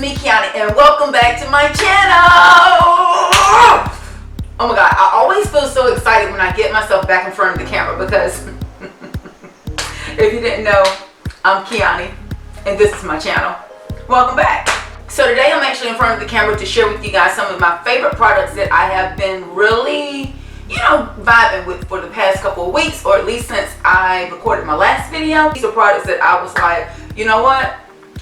me, Kiana, and welcome back to my channel. Oh my God, I always feel so excited when I get myself back in front of the camera because if you didn't know, I'm Kiana and this is my channel. Welcome back. So today I'm actually in front of the camera to share with you guys some of my favorite products that I have been really, vibing with for the past couple of weeks, or at least since I recorded my last video. These are products that I was like, you know what?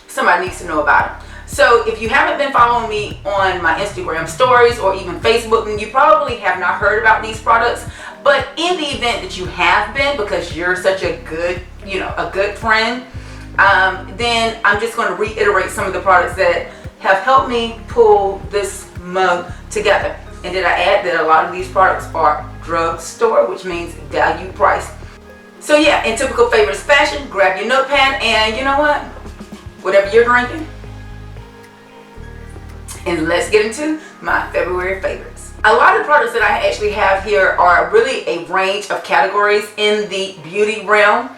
Somebody needs to know about it. So if you haven't been following me on my Instagram stories or even Facebook, then you probably have not heard about these products. But in the event that you have been, because you're such a good, a good friend, then I'm just going to reiterate some of the products that have helped me pull this mug together. And did I add that a lot of these products are drugstore, which means value price. So yeah, in typical Favs fashion, grab your notepad and you know what? Whatever you're drinking. And let's get into my February favorites. A lot of the products that I actually have here are really a range of categories in the beauty realm.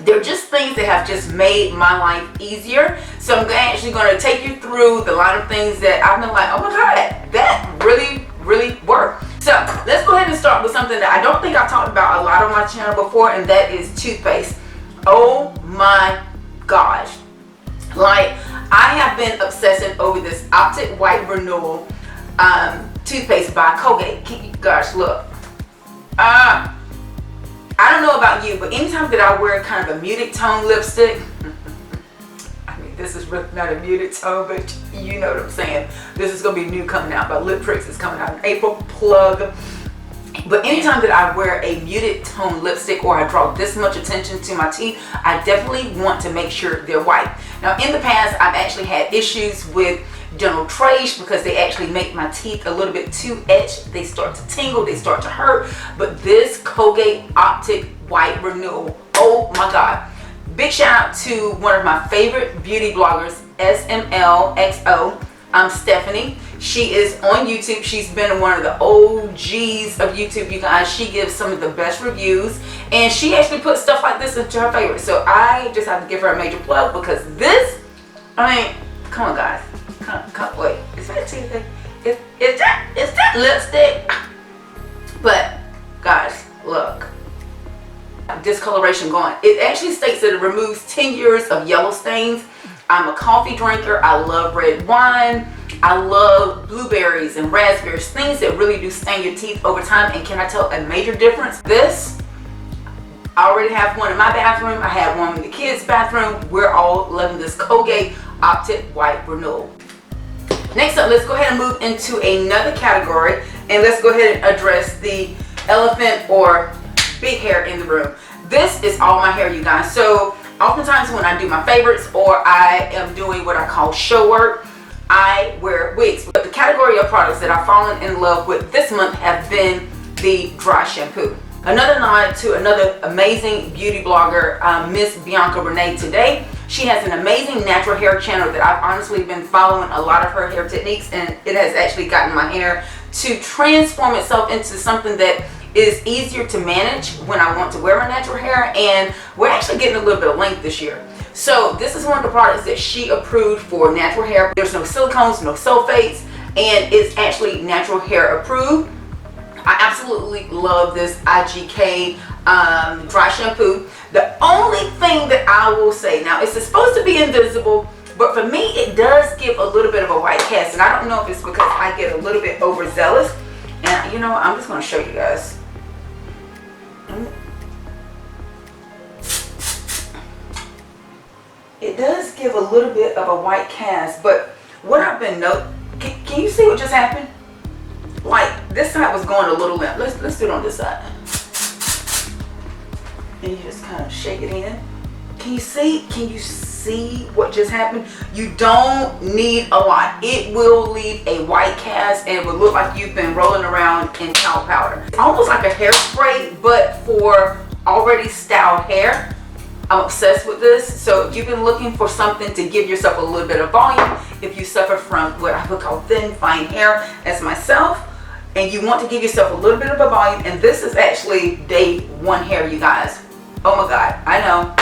They're just things that have just made my life easier. So I'm actually going to take you through the line of things that I've been like, oh my God, that really worked. So let's go ahead and start with something that I don't think I've talked about a lot on my channel before, and that is toothpaste. Oh my gosh. Like, I have been obsessing over this Optic White Renewal toothpaste by Colgate. Gosh, look. I don't know about you, but anytime that I wear kind of a muted tone lipstick, I mean, this is really not a muted tone, but you know what I'm saying. This is going to be new coming out by LipTricks. It's coming out in April. Plug. But anytime that I wear a muted tone lipstick or I draw this much attention to my teeth, I definitely want to make sure they're white. Now, in the past, I've actually had issues with dental trace because they actually make my teeth a little bit too etched. They start to tingle, they start to hurt. But this Colgate Optic White Renewal, oh my God. Big shout out to one of my favorite beauty bloggers, SMLXO. Stephanie. She is on YouTube. She's been one of the OGs of YouTube, you guys. She gives some of the best reviews, and she actually puts stuff like this into her favorites. So I just have to give her a major plug because this, I mean, come on guys. Come, wait. Is that toothpaste? Is that lipstick? But guys, look. Discoloration gone. It actually states that it removes 10 years of yellow stains. I'm a coffee drinker. I love red wine. I love blueberries and raspberries, things that really do stain your teeth over time. And can I tell a major difference? This, I already have one in my bathroom. I have one in the kids' bathroom. We're all loving this Colgate Optic White Renewal. Next up, let's go ahead and move into another category, and let's go ahead and address the elephant or big hair in the room. This is all my hair, you guys. So oftentimes when I do my favorites or I am doing what I call show work, I wear wigs. But the category of products that I've fallen in love with this month have been the dry shampoo. Another nod to another amazing beauty blogger, Miss Bianca Renee today. She has an amazing natural hair channel that I've honestly been following a lot of her hair techniques, and it has actually gotten my hair to transform itself into something that is easier to manage when I want to wear my natural hair, and we're actually getting a little bit of length this year. So this is one of the products that she approved for natural hair. There's no silicones, no sulfates, and it's actually natural hair approved. I absolutely love this IGK Dry Shampoo. The only thing that I will say, now it's supposed to be invisible, but for me it does give a little bit of a white cast, and I don't know if it's because I get a little bit overzealous. And you know what, I'm just going to show you guys. It does give a little bit of a white cast, but what I've been noticing, can you see what just happened? Like, this side was going a little limp. Let's do it on this side. And you just kind of shake it in. Can you see what just happened? You don't need a lot. It will leave a white cast and it will look like you've been rolling around in talc powder. It's almost like a hairspray, but for already styled hair. I'm obsessed with this. So if you've been looking for something to give yourself a little bit of volume, if you suffer from what I would call thin, fine hair as myself, and you want to give yourself a little bit of a volume, and this is actually day one hair, you guys. Oh my God, I know.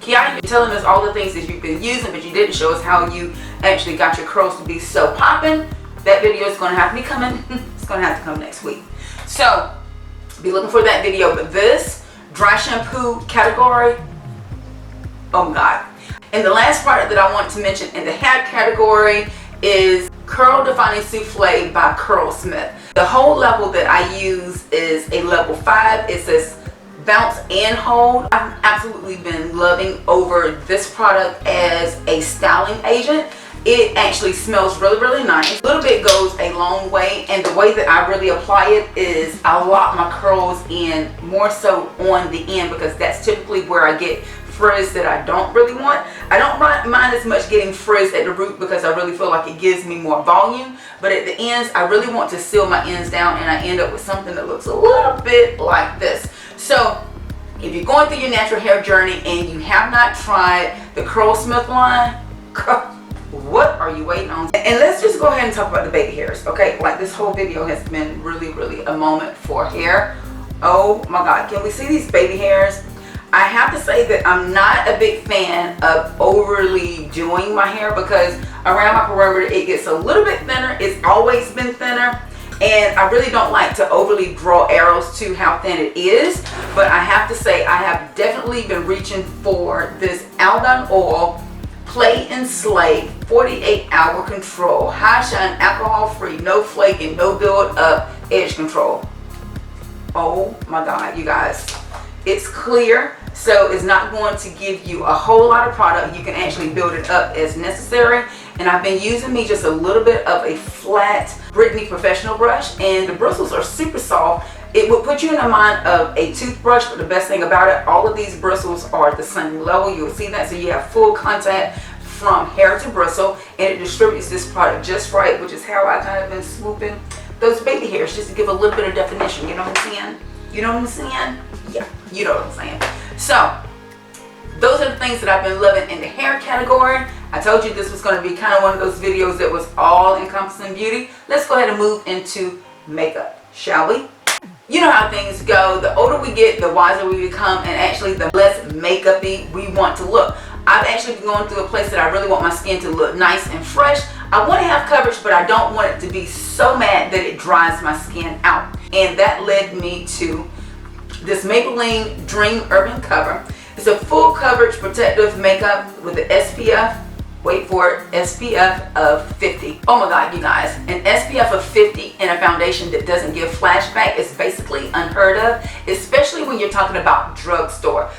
Kiana, you're telling us all the things that you've been using, but you didn't show us how you actually got your curls to be so popping. That video is going to have to be coming. It's going to have to come next week. So be looking for that video. But this dry shampoo category, oh my God. And the last product that I want to mention in the hair category is Curl Defining Souffle by Curlsmith. The whole level that I use is a level 5. It says bounce and hold. I've absolutely been loving over this product as a styling agent. It actually smells really, really nice. A little bit goes a long way, and the way that I really apply it is I lock my curls in more so on the end, because that's typically where I get frizz that I don't really want. I don't mind as much getting frizz at the root because I really feel like it gives me more volume, but at the ends I really want to seal my ends down, and I end up with something that looks a little bit like this. So if you're going through your natural hair journey and you have not tried the Curlsmith line, what are you waiting on? And let's just go ahead and talk about the baby hairs, okay? Like, this whole video has been really, really a moment for hair. Oh my God, can we see these baby hairs? I have to say that I'm not a big fan of overly doing my hair, because around my perimeter it gets a little bit thinner. It's always been thinner, and I really don't like to overly draw arrows to how thin it is. But I have to say I have definitely been reaching for this Algon Oil Play and Slay 48-hour control, high shine, alcohol free, no flaking, no build up edge control. Oh my God, you guys, it's clear, so it's not going to give you a whole lot of product. You can actually build it up as necessary. And I've been using me just a little bit of a flat Brittany professional brush, and the bristles are super soft. It would put you in the mind of a toothbrush, but the best thing about it, all of these bristles are the same level. You'll see that, so you have full contact from hair to bristle, and it distributes this product just right, which is how I kind of been swooping those baby hairs, just to give a little bit of definition. You know what I'm saying? You know what I'm saying? Yeah, you know what I'm saying. So those are the things that I've been loving in the hair category. I told you this was going to be kind of one of those videos that was all encompassing beauty. Let's go ahead and move into makeup, shall we? You know how things go. The older we get, the wiser we become, and actually the less makeup-y we want to look. I've actually been going through a place that I really want my skin to look nice and fresh. I want to have coverage, but I don't want it to be so matte that it dries my skin out. And that led me to this Maybelline Dream Urban Cover. It's a full coverage protective makeup with the SPF, wait for it, SPF of 50. Oh my God, you guys, an SPF of 50 in a foundation that doesn't give flashback is basically unheard of, especially when you're talking about drugstore.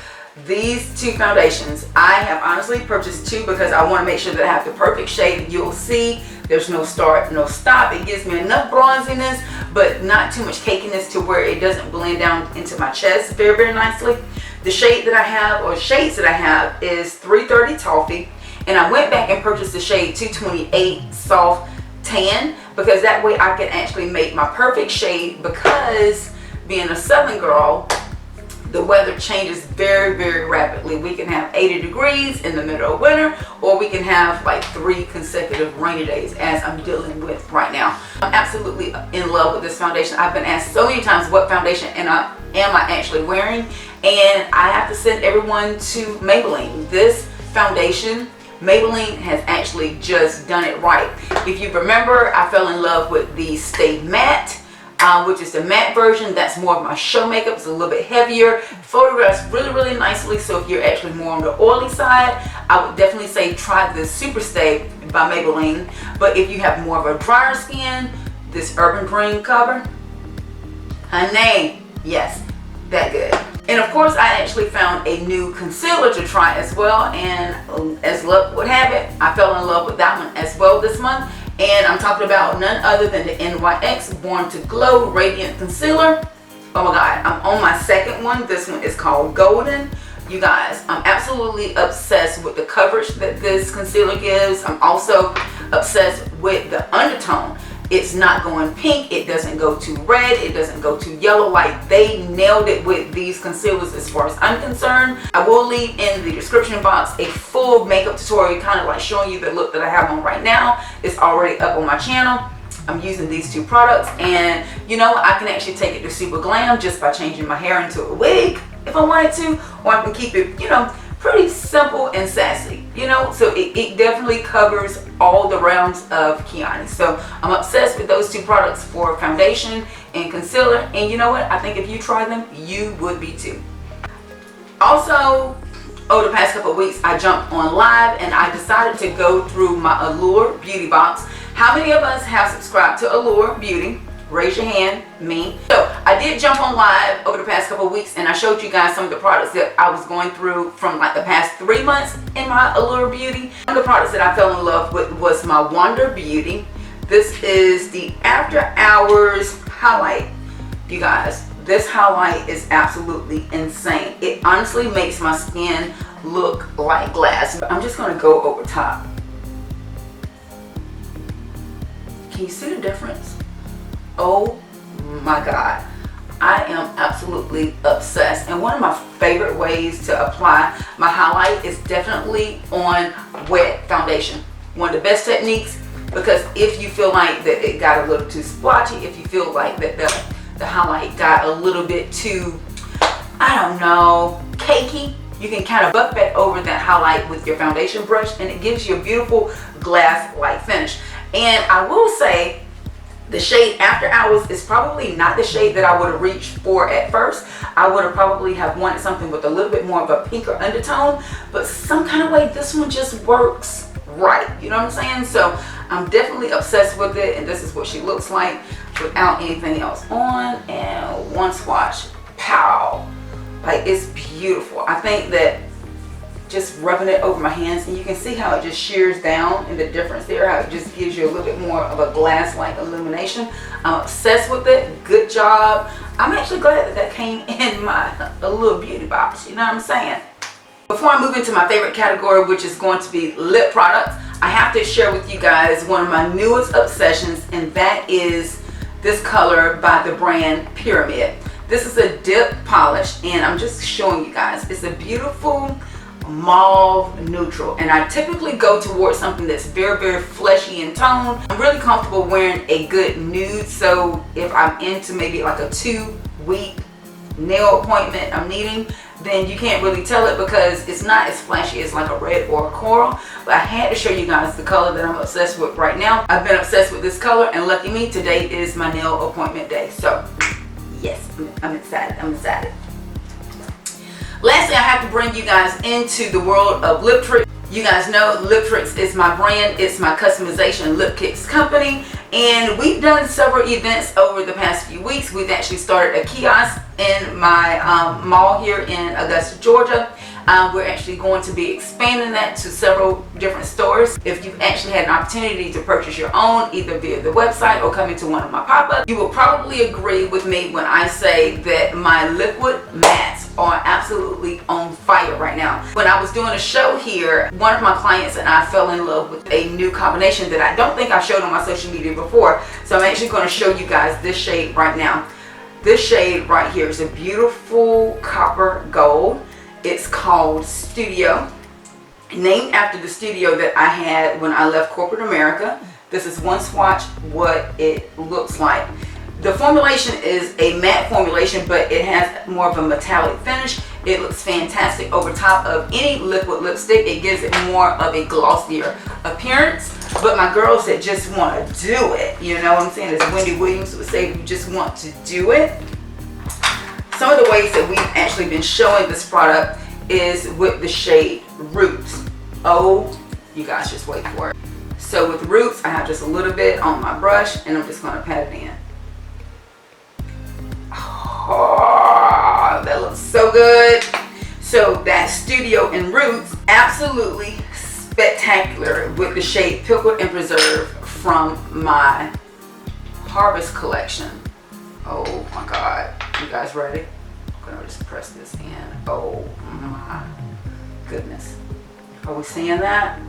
These two foundations, I have honestly purchased two because I want to make sure that I have the perfect shade. You'll see there's no start, no stop. It gives me enough bronziness, but not too much cakiness to where it doesn't blend down into my chest very, very nicely. The shade that I have, or shades that I have, is 330 Toffee. And I went back and purchased the shade 228 Soft Tan, because that way I can actually make my perfect shade, because being a Southern girl, the weather changes very, very rapidly. We can have 80 degrees in the middle of winter, or we can have like 3 consecutive rainy days, as I'm dealing with right now. I'm absolutely in love with this foundation. I've been asked so many times what foundation am I actually wearing, and I have to send everyone to Maybelline. This foundation, Maybelline has actually just done it right. If you remember, I fell in love with the Stay Matte, which is the matte version. That's more of my show makeup. It's a little bit heavier, photographs really, really nicely. So if you're actually more on the oily side, I would definitely say try the Super Stay by Maybelline. But if you have more of a drier skin, this Urban Dream Cover, honey, yes, that good. And of course, I actually found a new concealer to try as well, and as luck would have it, I fell in love with that one as well this month. And I'm talking about none other than the NYX Born to Glow Radiant Concealer. Oh my God, I'm on my second one. This one is called Golden. You guys, I'm absolutely obsessed with the coverage that this concealer gives. I'm also obsessed with the undertone. It's not going pink, it doesn't go too red, it doesn't go too yellow. Like, they nailed it with these concealers as far as I'm concerned. I will leave in the description box a full makeup tutorial, kind of like showing you the look that I have on right now. It's already up on my channel. I'm using these two products, and you know, I can actually take it to super glam just by changing my hair into a wig if I wanted to, or I can keep it, you know, pretty simple and sassy, you know, so it definitely covers all the realms of Kiani. So I'm obsessed with those two products for foundation and concealer, and you know what, I think if you try them, you would be too. Also, over the past couple of weeks, I jumped on live and I decided to go through my Allure beauty box. How many of us have subscribed to Allure Beauty? Raise your hand. Me. So I did jump on live over the past couple of weeks and I showed you guys some of the products that I was going through from like the past 3 months in my Allure Beauty. One of the products that I fell in love with was my Wonder Beauty. This is the After Hours highlight. You guys, this highlight is absolutely insane. It honestly makes my skin look like glass. I'm just going to go over top. Can you see the difference? Oh my God, I am absolutely obsessed. And one of my favorite ways to apply my highlight is definitely on wet foundation. One of the best techniques, because if you feel like that it got a little too splotchy, if you feel like that the highlight got a little bit too, I don't know, cakey, you can kind of buff that over that highlight with your foundation brush and it gives you a beautiful glass-like finish. And I will say, the shade After Hours is probably not the shade that I would have reached for at first. I would have probably have wanted something with a little bit more of a pinker undertone, but some kind of way this one just works right. You know what I'm saying? So I'm definitely obsessed with it, and this is what she looks like without anything else on. And one swatch, pow! Like, it's beautiful. I think that just rubbing it over my hands, and you can see how it just shears down and the difference there, how it just gives you a little bit more of a glass-like illumination. I'm obsessed with it. Good job. I'm actually glad that came in my Allure Beauty box, you know what I'm saying? Before I move into my favorite category, which is going to be lip products, I have to share with you guys one of my newest obsessions, and that is this color by the brand Pyramid. This is a dip polish, and I'm just showing you guys. It's a beautiful mauve neutral, and I typically go towards something that's very fleshy in tone. I'm really comfortable wearing a good nude, so if I'm into maybe like a 2-week nail appointment I'm needing, then you can't really tell it because it's not as flashy as like a red or a coral. But I had to show you guys the color that I'm obsessed with right now. I've been obsessed with this color, and lucky me, today is my nail appointment day. So yes, I'm excited. Lastly, I have to bring you guys into the world of LipTricks. You guys know LipTricks is my brand. It's my customization lip kits company. And we've done several events over the past few weeks. We've actually started a kiosk in my mall here in Augusta, Georgia. We're actually going to be expanding that to several different stores. If you've actually had an opportunity to purchase your own, either via the website or come into one of my pop-ups, you will probably agree with me when I say that my liquid mattes are absolutely on fire right now. When I was doing a show here, one of my clients and I fell in love with a new combination that I don't think I showed on my social media before. So I'm actually going to show you guys this shade right now. This shade right here is a beautiful copper gold. It's called Studio, named after the studio that I had when I left corporate America. This is one swatch what it looks like. The formulation is a matte formulation, but it has more of a metallic finish. It looks fantastic over top of any liquid lipstick. It gives it more of a glossier appearance. But my girls that just want to do it, you know what I'm saying? As Wendy Williams would say, you just want to do it. Some of the ways that we've actually been showing this product is with the shade Roots. Oh, you guys just wait for it. So with Roots, I have just a little bit on my brush, and I'm just going to pat it in. Oh, that looks so good. So that Studio in Roots, absolutely spectacular with the shade Pickled and Preserved from my Harvest collection. Oh my God. You guys ready? I'm gonna just press this in. Oh my goodness. Are we seeing that?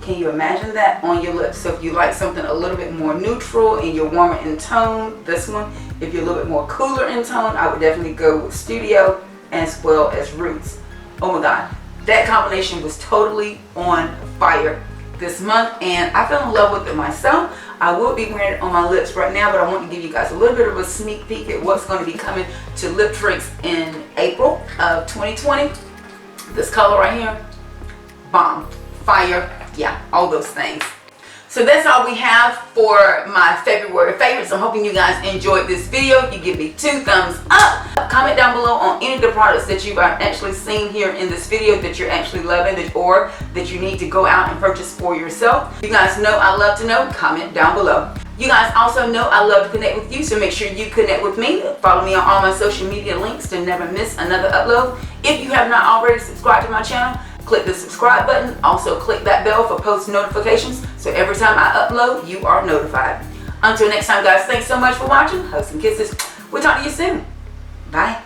Can you imagine that on your lips? So if you like something a little bit more neutral and you're warmer in tone, this one. If you're a little bit more cooler in tone, I would definitely go with Studio as well as Roots. Oh my God. That combination was totally on fire this month, and I fell in love with it myself. I will be wearing it on my lips right now, but I want to give you guys a little bit of a sneak peek at what's going to be coming to LipTricks in April of 2020. This color right here, bomb, fire, yeah, all those things. So that's all we have for my February favorites. I'm hoping you guys enjoyed this video. You give me 2 thumbs up. Comment down below on any of the products that you've actually seen here in this video that you're actually loving or that you need to go out and purchase for yourself. You guys know I love to know. Comment down below. You guys also know I love to connect with you, so make sure you connect with me. Follow me on all my social media links to never miss another upload. If you have not already subscribed to my channel, click the subscribe button. Also click that bell for post notifications so every time I upload, you are notified. Until next time, guys, thanks so much for watching. Hugs and kisses. We'll talk to you soon. Bye.